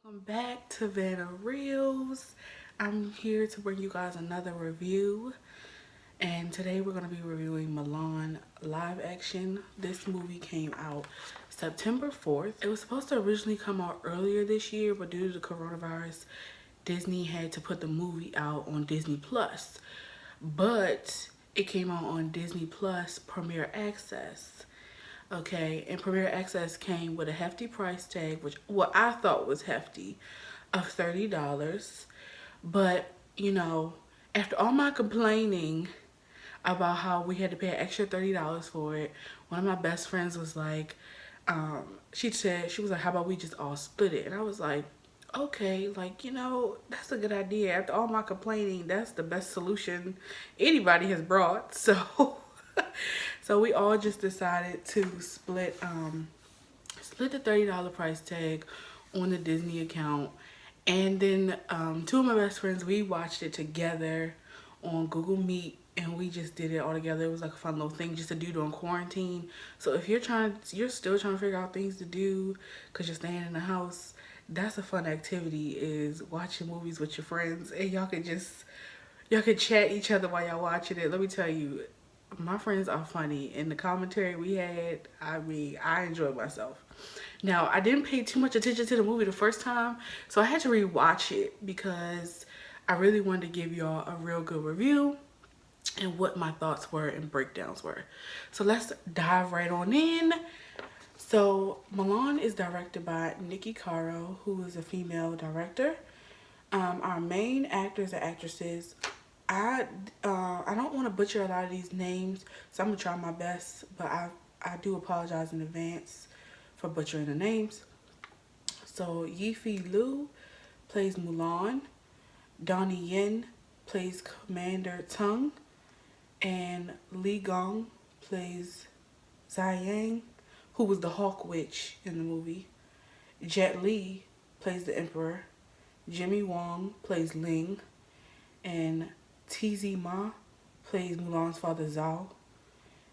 Welcome back to Vanna Reels. I'm here to bring you guys another review, and today we're going to be reviewing Mulan live action. This movie came out September 4th. It was supposed to originally come out earlier this year, but due to the coronavirus, Disney had to put the movie out on Disney Plus. But it came out on Disney Plus Premier Access. Okay, and Premier Access came with a hefty price tag, which what I thought was hefty, of $30. But, after all my complaining about how we had to pay an extra $30 for it, one of my best friends was like, she was like, how about we just all split it? And I was like, okay, like, that's a good idea. After all my complaining, that's the best solution anybody has brought. So so we all just decided to split the $30 price tag on the Disney account. And then two of my best friends, we watched it together on Google Meet, and we just did it all together. It was like a fun little thing just to do during quarantine. So if you're still trying to figure out things to do because you're staying in the house, that's a fun activity, is watching movies with your friends, and y'all could chat each other while y'all watching it. Let me tell you, my friends are funny. In the commentary we had, I mean, I enjoyed myself. Now, I didn't pay too much attention to the movie the first time, so I had to rewatch it because I really wanted to give y'all a real good review and what my thoughts were and breakdowns were. So let's dive right on in. So Mulan is directed by Niki Caro, who is a female director. Our main actors and actresses, I don't want to butcher a lot of these names, so I'm gonna try my best, but I do apologize in advance for butchering the names. So Yifei Liu plays Mulan, Donnie Yen plays Commander Tung, and Gong plays Xianniang, who was the Hawk Witch in the movie. Jet Li plays the Emperor. Jimmy Wong plays Ling, and TZ Ma plays Mulan's father Zhou.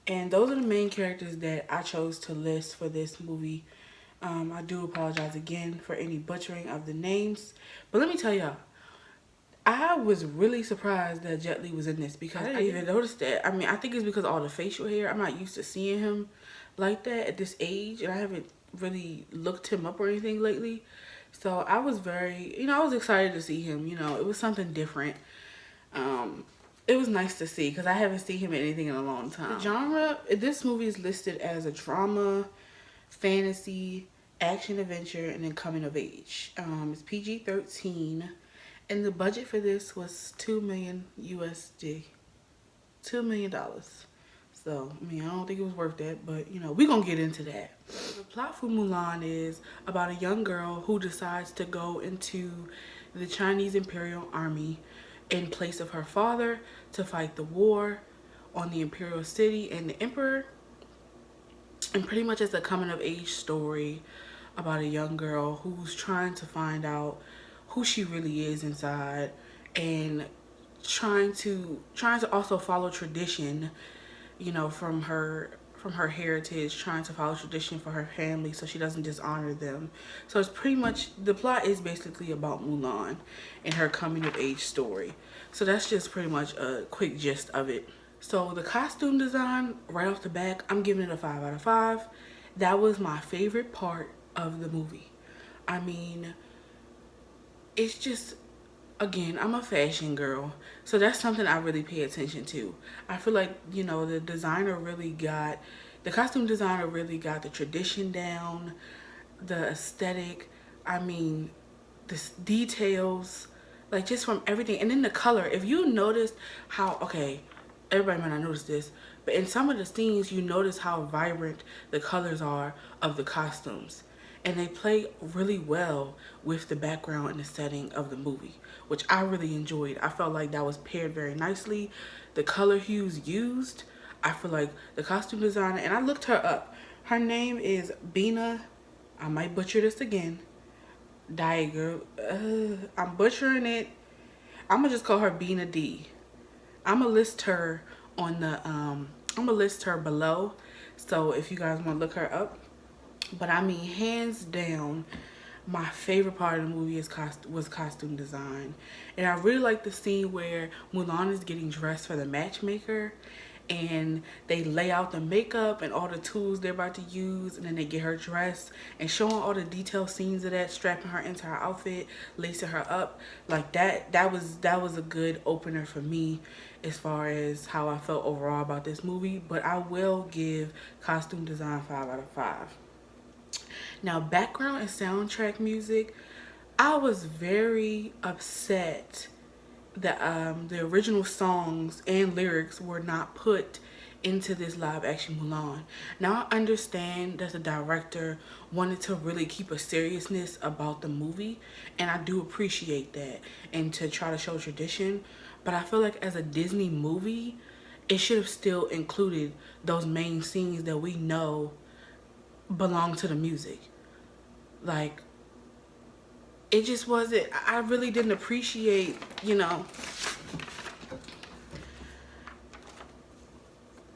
And those are the main characters that I chose to list for this movie. I do apologize again for any butchering of the names. But let me tell y'all, I was really surprised that Jet Li was in this because I didn't even notice that. I mean, I think it's because of all the facial hair. I'm not used to seeing him like that at this age, and I haven't really looked him up or anything lately. So I was I was excited to see him. It was something different. It was nice to see because I haven't seen him in anything in a long time. The genre, this movie is listed as a drama, fantasy, action adventure, and then coming of age. It's PG-13, and the budget for this was $2 million USD, $2 million. So, I mean, I don't think it was worth that, but, we're going to get into that. The plot for Mulan is about a young girl who decides to go into the Chinese Imperial Army in place of her father to fight the war on the Imperial City and the Emperor. And pretty much it's a coming of age story about a young girl who's trying to find out who she really is inside, and trying to also follow tradition, from her heritage, trying to follow tradition for her family so she doesn't dishonor them. So it's pretty much, the plot is basically about Mulan and her coming of age story. So that's just pretty much a quick gist of it. So the costume design, right off the back, I'm giving it a 5 out of 5. That was my favorite part of the movie. I mean, it's just, again, I'm a fashion girl, so that's something I really pay attention to. I feel like, the costume designer really got the tradition down, the aesthetic, I mean, the details, like just from everything. And then the color, if you noticed how, okay, everybody might not notice this, but in some of the scenes, you notice how vibrant the colors are of the costumes. And they play really well with the background and the setting of the movie, which I really enjoyed. I felt like that was paired very nicely. The color hues used, I feel like the costume designer, and I looked her up. Her name is Bina, I might butcher this again, Daigeler. I'm butchering it. I'm gonna just call her Bina D. I'm gonna list her on the, I'm gonna list her below. So if you guys wanna look her up. But I mean, hands down, my favorite part of the movie was costume design. And I really like the scene where Mulan is getting dressed for the matchmaker, and they lay out the makeup and all the tools they're about to use, and then they get her dressed and showing all the detailed scenes of that, strapping her into her outfit, lacing her up. Like that was a good opener for me as far as how I felt overall about this movie. But I will give costume design 5 out of 5. Now, background and soundtrack music, I was very upset that the original songs and lyrics were not put into this live action Mulan. Now I understand that the director wanted to really keep a seriousness about the movie, and I do appreciate that, and to try to show tradition. But I feel like as a Disney movie, it should have still included those main scenes that we know belong to the music. Like, it just wasn't, I really didn't appreciate, you know,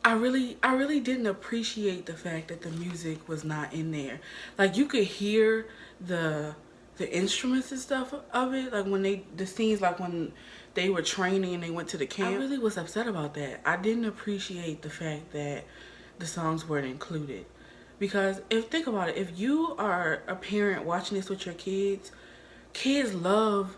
I really didn't appreciate the fact that the music was not in there. Like, you could hear the instruments and stuff of it, like when the scenes, like when they were training and they went to the camp. I really was upset about that. I didn't appreciate the fact that the songs weren't included. Because think about it, if you are a parent watching this with your kids love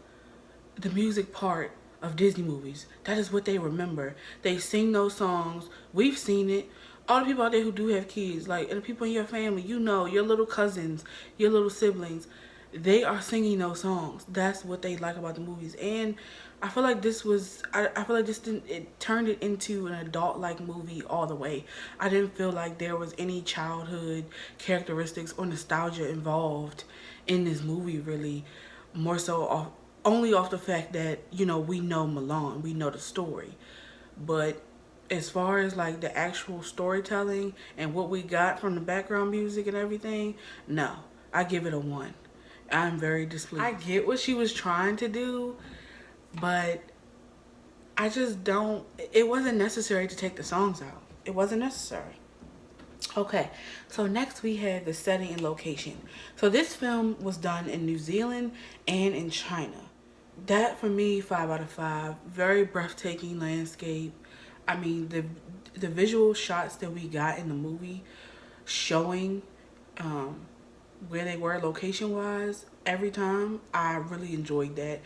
the music part of Disney movies. That is what they remember. They sing those songs. We've seen it. All the people out there who do have kids, like, and the people in your family, you know, your little cousins, your little siblings, they are singing those songs. That's what they like about the movies. And I feel like this was, I feel like this didn't, it turned it into an adult-like movie all the way. I didn't feel like there was any childhood characteristics or nostalgia involved in this movie, really. More so only off the fact that, you know, we know Mulan, we know the story. But as far as like the actual storytelling and what we got from the background music and everything, no, I give it a 1. I'm very displeased. I get what she was trying to do, but I just don't, it wasn't necessary to take the songs out. It wasn't necessary. Okay, so next we had the setting and location. So this film was done in New Zealand and in China. That, for me, 5 out of 5. Very breathtaking landscape. I mean, the visual shots that we got in the movie showing where they were location-wise every time, I really enjoyed that.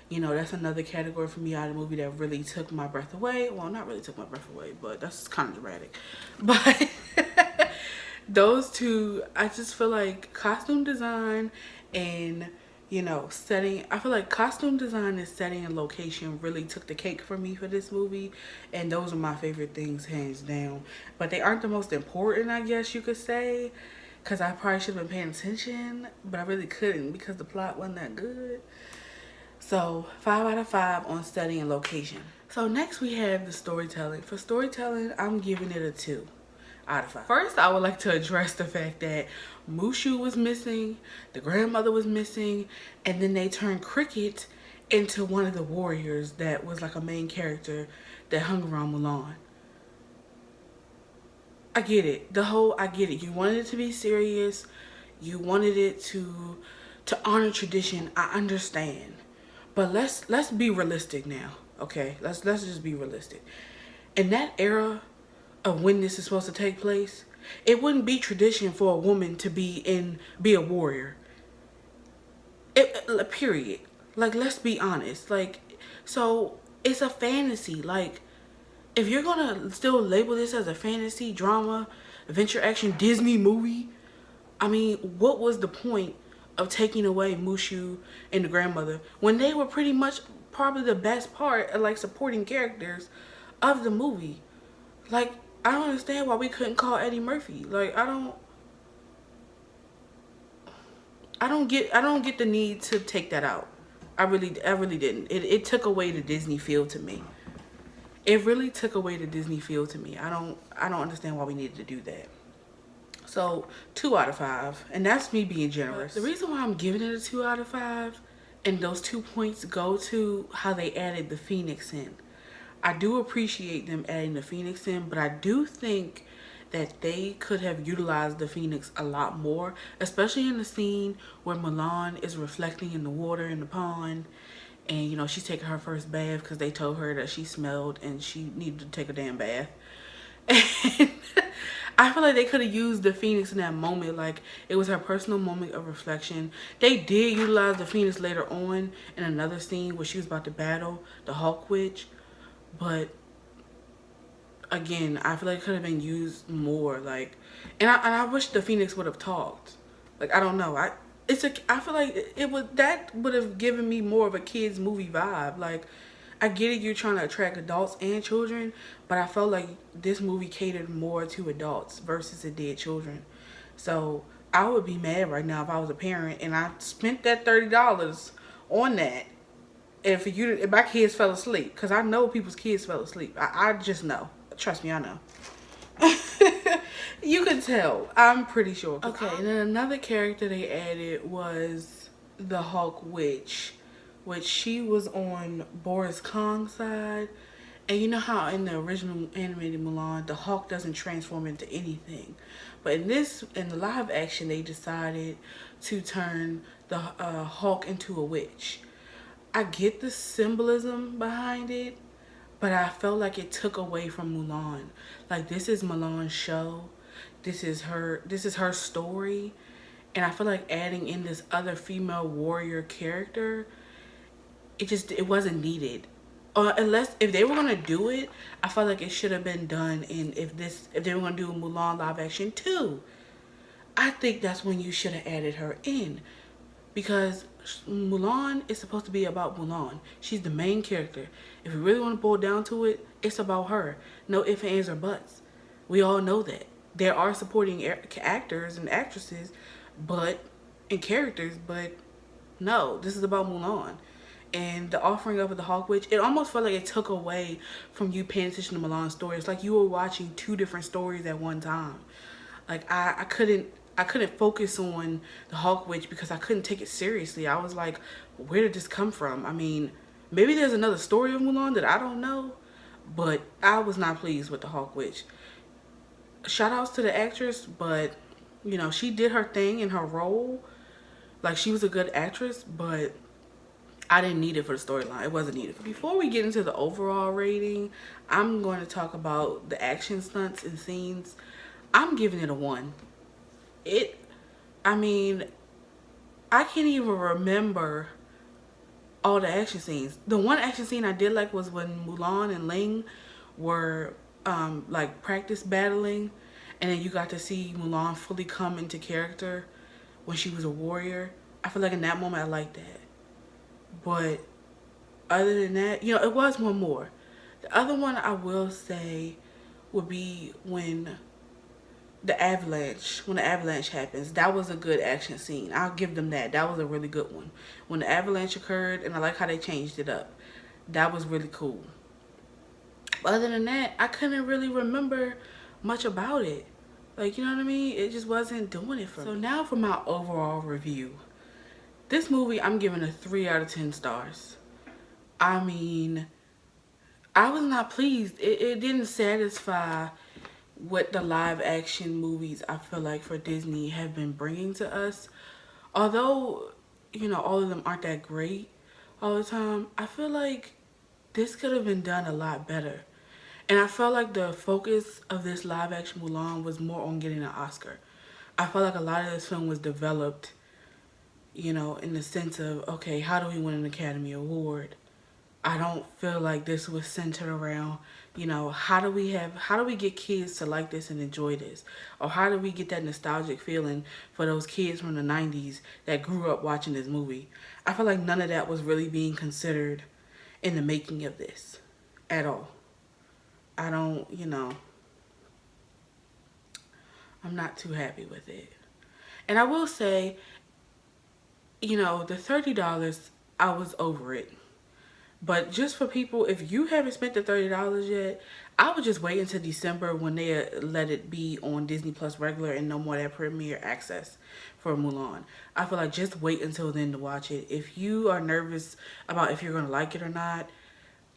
You know, that's another category for me out of the movie that really took my breath away. Well, not really took my breath away, but that's kind of dramatic. But those two, I just feel like costume design and, you know, setting, I feel like costume design and setting and location really took the cake for me for this movie. And those are my favorite things, hands down. But they aren't the most important, I guess you could say, because I probably should have been paying attention, but I really couldn't because the plot wasn't that good. So 5 out of 5 on setting and location. So next we have the storytelling. For storytelling, I'm giving it a 2 out of 5. First, I would like to address the fact that MUSHU was missing, the grandmother was missing, and then they turned Cricket into one of the warriors that was like a main character that hung around Mulan. I get it. I get it. You wanted it to be serious. You wanted it to honor tradition. I understand. But let's be realistic now, okay? Let's just be realistic. In that era of when this is supposed to take place, it wouldn't be tradition for a woman to be a warrior. Period. Like, let's be honest. Like, so it's a fantasy. Like, if you're gonna still label this as a fantasy, drama, adventure, action, Disney movie, I mean, what was the point of taking away MUSHU and the grandmother when they were pretty much probably the best part of like supporting characters of the movie? Like, I don't understand why we couldn't call Eddie Murphy. Like, I don't get the need to take that out. I really didn't. It took away the Disney feel to me. It really took away the Disney feel to me. I don't understand why we needed to do that. So 2 out of 5, and that's me being generous. The reason why I'm giving it a 2 out of 5, and those 2 points go to how they added the Phoenix in. I do appreciate them adding the Phoenix in, but I do think that they could have utilized the Phoenix a lot more, especially in the scene where Mulan is reflecting in the water in the pond, and you know she's taking her first bath because they told her that she smelled and she needed to take a damn bath. And I feel like they could have used the Phoenix in that moment. Like, it was her personal moment of reflection. They did utilize the Phoenix later on in another scene where she was about to battle the Hawk Witch. But again, I feel like it could have been used more. Like, and I wish the Phoenix would have talked. Like, I don't know. I feel like that would have given me more of a kids movie vibe. Like, I get it, you're trying to attract adults and children, but I felt like this movie catered more to adults versus it did children. So I would be mad right now if I was a parent and I spent that $30 on that, and for you to, if my kids fell asleep, because I know people's kids fell asleep. I just know. Trust me, I know. You can tell. I'm pretty sure. Okay, and then another character they added was the Hawk Witch, which she was on Boris Kong's side. And you know how in the original animated Mulan, the Hawk doesn't transform into anything. But in the live action, they decided to turn the Hawk into a witch. I get the symbolism behind it, but I felt like it took away from Mulan. Like, this is Mulan's show. This is her story. And I feel like adding in this other female warrior character, it wasn't needed. Unless if they were gonna do it, I felt like it should have been done in if they were gonna do a Mulan live action too. I think that's when you should have added her in, because Mulan is supposed to be about Mulan. She's the main character. If you really want to boil down to it, it's about her. No ifs, ands, or buts. We all know that. There are supporting actors and actresses, and characters, but no, this is about Mulan. And the offering of the Hawk Witch, it almost felt like it took away from you paying attention to Mulan's story. It's like you were watching two different stories at one time. Like, I couldn't focus on the Hawk Witch because I couldn't take it seriously. I was like, where did this come from? I mean, maybe there's another story of Mulan that I don't know, but I was not pleased with the Hawk Witch. Shout outs to the actress, but you know, she did her thing in her role. Like, she was a good actress, but I didn't need it for the storyline. It wasn't needed. Before we get into the overall rating, I'm going to talk about the action stunts and scenes. I'm giving it a 1. I mean, I can't even remember all the action scenes. The one action scene I did like was when Mulan and Ling were like practice battling, and then you got to see Mulan fully come into character when she was a warrior. I feel like in that moment I liked that. But other than that, you know, it was one more. The other one I will say would be when the avalanche happens. That was a good action scene. I'll give them that. That was a really good one. When the avalanche occurred, and I like how they changed it up. That was really cool. But other than that, I couldn't really remember much about it. Like, you know what I mean? It just wasn't doing it for me. So now for my overall review. This movie, I'm giving a 3 out of 10 stars. I mean, I was not pleased. It didn't satisfy what the live action movies, I feel like, for Disney have been bringing to us. Although, you know, all of them aren't that great all the time, I feel like this could have been done a lot better. And I felt like the focus of this live action Mulan was more on getting an Oscar. I felt like a lot of this film was developed, you know, in the sense of, okay, how do we win an Academy Award? I don't feel like this was centered around, you know, how do we get kids to like this and enjoy this? Or how do we get that nostalgic feeling for those kids from the 90s that grew up watching this movie? I feel like none of that was really being considered in the making of this at all. I don't, you know, I'm not too happy with it. And I will say, you know, the $30, I was over it. But just for people, if you haven't spent the $30 yet, I would just wait until December when they let it be on Disney Plus regular and no more that premiere access for Mulan. I feel like just wait until then to watch it. If you are nervous about if you're going to like it or not,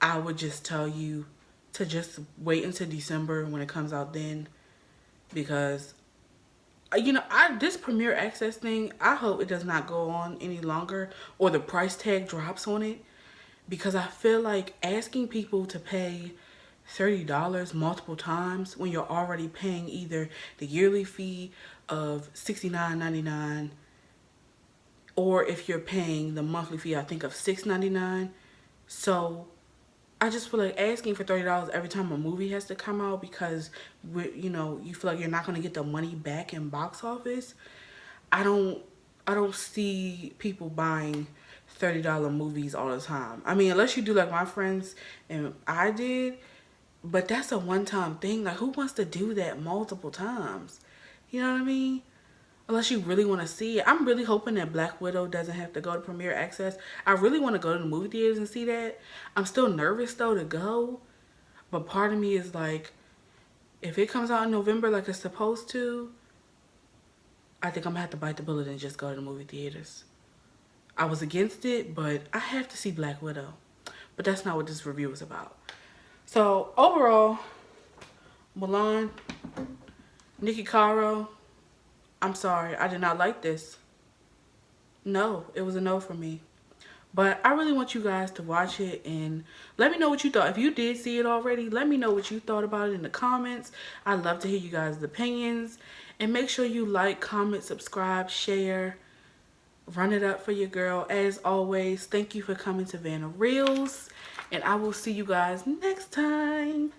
I would just tell you to just wait until December when it comes out then because this Premiere Access thing, I hope it does not go on any longer or the price tag drops on it, because I feel like asking people to pay $30 multiple times when you're already paying either the yearly fee of $69.99, or if you're paying the monthly fee, I think of $6.99. So I just feel like asking for $30 every time a movie has to come out, because you feel like you're not going to get the money back in box office. I don't see people buying $30 movies all the time. I mean, unless you do like my friends and I did, but that's a one-time thing. Like, who wants to do that multiple times? You know what I mean? Unless you really want to see it. I'm really hoping that Black Widow doesn't have to go to Premiere Access. I really want to go to the movie theaters and see that. I'm still nervous though to go, but part of me is like, if it comes out in November like it's supposed to, I think I'm gonna have to bite the bullet and just go to the movie theaters. I was against it, but I have to see Black Widow. But that's not what this review is about. So overall, Mulan, Niki, Caro, I'm sorry, I did not like this. No, it was a no for me. But I really want you guys to watch it and let me know what you thought. If you did see it already, let me know what you thought about it in the comments. I'd love to hear you guys' opinions. And make sure you like, comment, subscribe, share. Run it up for your girl. As always, thank you for coming to Vanna Reels. And I will see you guys next time.